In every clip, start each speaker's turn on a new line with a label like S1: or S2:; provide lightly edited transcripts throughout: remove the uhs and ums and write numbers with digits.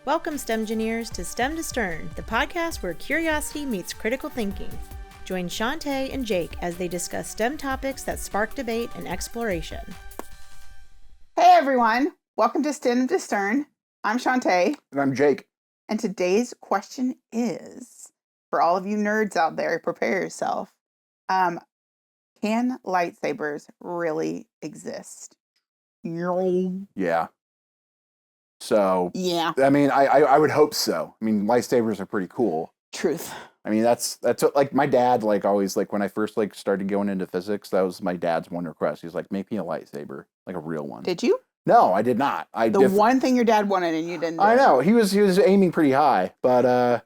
S1: Welcome, STEMgineers, to STEM to Stern, the podcast where curiosity meets critical thinking. Join Shantae and Jake as they discuss STEM topics that spark debate and exploration.
S2: Hey everyone, welcome to STEM to Stern. I'm Shantae.
S3: And I'm Jake.
S2: And today's question is, for all of you nerds out there, prepare yourself. Can lightsabers really exist?
S3: Yeah. So,
S2: Yeah.
S3: I mean, I would hope so. I mean, lightsabers are pretty cool.
S2: Truth.
S3: I mean, that's what, like, my dad, like, always, like, when I first, like, started going into physics, that was my dad's one request. He's like, make me a lightsaber, like a real one.
S2: Did you?
S3: No, I did not.
S2: One thing your dad wanted and you didn't do.
S3: I know. He was aiming pretty high, but,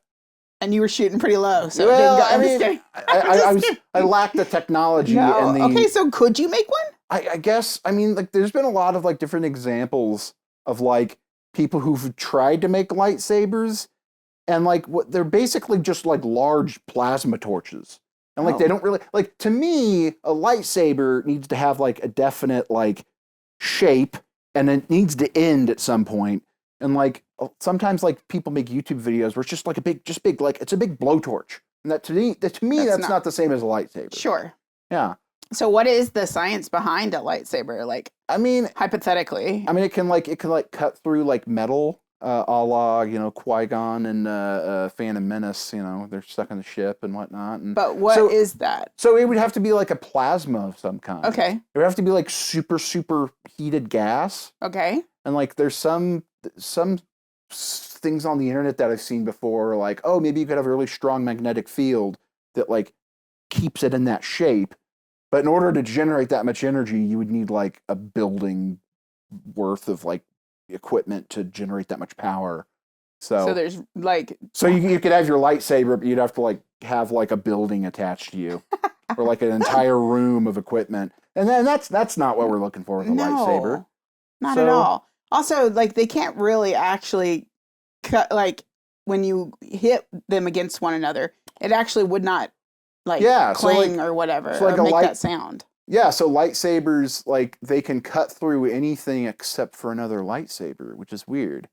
S2: and you were shooting pretty low, so
S3: well,
S2: it didn't go. I'm just kidding.
S3: I lacked the technology and the...
S2: Okay, so could you make one?
S3: I guess, I mean, like, there's been a lot of, like, different examples of, like, people who've tried to make lightsabers, and, like, they're basically just, like, large plasma torches. And, like, they don't really... Like, to me, a lightsaber needs to have, like, a definite, like, shape, and it needs to end at some point. And, like, sometimes, like, people make YouTube videos where it's just, like, like, it's a big blowtorch. And that to me, that's not the same as a lightsaber.
S2: Sure.
S3: Yeah.
S2: So what is the science behind a lightsaber? Like,
S3: I mean,
S2: hypothetically.
S3: I mean, it can cut through, like, metal, a la, you know, Qui-Gon and Phantom Menace, you know, they're stuck in the ship and whatnot. And
S2: but what is that?
S3: So it would have to be like a plasma of some kind.
S2: Okay.
S3: It would have to be like super, super heated gas.
S2: Okay.
S3: And, like, there's some things on the internet that I've seen before, like, oh, maybe you could have a really strong magnetic field that, like, keeps it in that shape. But in order to generate that much energy, you would need, like, a building worth of, like, equipment to generate that much power. So
S2: there's, like...
S3: So you could have your lightsaber, but you'd have to, like, have, like, a building attached to you. Or, like, an entire room of equipment. And then that's not what we're looking for with a lightsaber.
S2: Not at all. Also, like, they can't really actually cut, like, when you hit them against one another, it actually would not, like, clang or whatever,
S3: so, like,
S2: or make that sound.
S3: Yeah, so lightsabers, like, they can cut through anything except for another lightsaber, which is weird.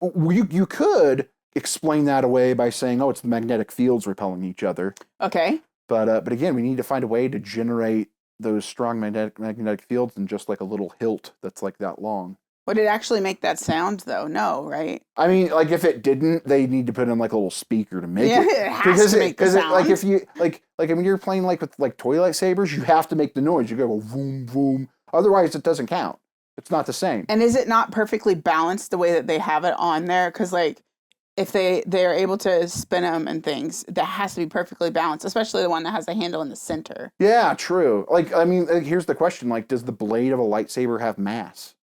S3: You could explain that away by saying, oh, it's the magnetic fields repelling each other.
S2: Okay.
S3: But again, we need to find a way to generate those strong magnetic fields in just, like, a little hilt that's, like, that long.
S2: Would it actually make that sound, though? No, right?
S3: I mean, like, if it didn't, they need to put in, like, a little speaker to make it.
S2: Yeah, it has to make the sound.
S3: Like, if you, like, I mean, you're playing, like, with, like, toy lightsabers, you have to make the noise. You go boom, boom. Otherwise, it doesn't count. It's not the same.
S2: And is it not perfectly balanced the way that they have it on there? Because, like, if they're able to spin them and things, that has to be perfectly balanced, especially the one that has the handle in the center.
S3: Yeah, true. Like, I mean, here's the question. Like, does the blade of a lightsaber have mass?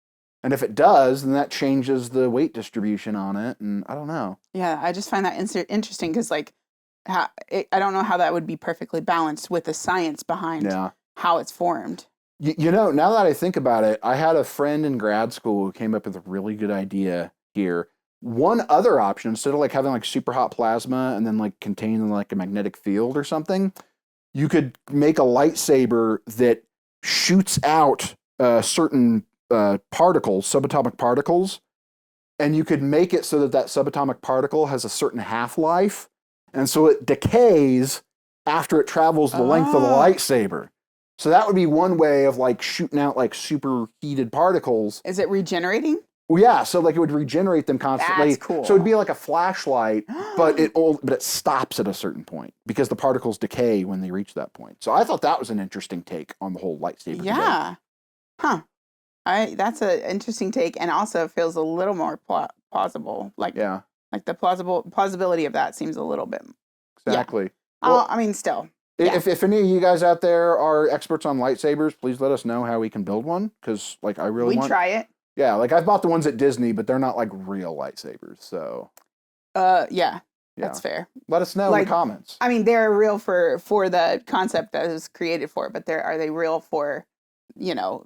S3: And if it does, then that changes the weight distribution on it, and I don't know.
S2: Yeah, I just find that interesting because, like, I don't know how that would be perfectly balanced with the science behind how it's formed.
S3: You know, now that I think about it, I had a friend in grad school who came up with a really good idea here. One other option, instead of, like, having, like, super hot plasma and then, like, containing, like, a magnetic field or something, you could make a lightsaber that shoots out certain particles, subatomic particles, and you could make it so that subatomic particle has a certain half-life, and so it decays after it travels the length of the lightsaber. So that would be one way of, like, shooting out, like, super heated particles.
S2: Is it regenerating?
S3: Well, yeah, so, like, it would regenerate them constantly.
S2: That's cool.
S3: So it'd be like a flashlight, but it stops at a certain point because the particles decay when they reach that point. So I thought that was an interesting take on the whole lightsaber debate.
S2: Yeah. Huh. That's an interesting take, and also feels a little more plausible. Like,
S3: yeah,
S2: like the plausibility of that seems a little bit.
S3: Exactly.
S2: Yeah.
S3: Well,
S2: I mean, still.
S3: If any of you guys out there are experts on lightsabers, please let us know how we can build one, because, like, I really want...
S2: We try it.
S3: Yeah, like, I've bought the ones at Disney, but they're not, like, real lightsabers, so...
S2: Yeah. That's fair.
S3: Let us know in the comments.
S2: I mean, they're real for the concept that it was created for, but are they real for, you know,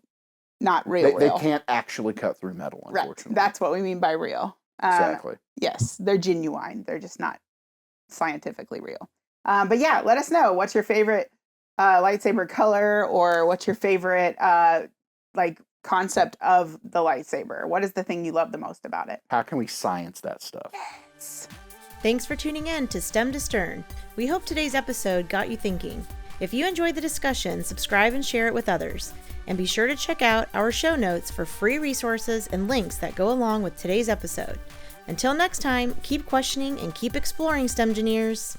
S2: not real?
S3: They can't actually cut through metal, unfortunately.
S2: Right. That's what we mean by real.
S3: Exactly.
S2: Yes, they're genuine. They're just not scientifically real. But yeah, let us know. What's your favorite lightsaber color, or what's your favorite like concept of the lightsaber? What is the thing you love the most about it?
S3: How can we science that stuff?
S1: Thanks for tuning in to STEM to Stern. We hope today's episode got you thinking. If you enjoyed the discussion, subscribe and share it with others. And be sure to check out our show notes for free resources and links that go along with today's episode. Until next time, keep questioning and keep exploring, STEMgineers.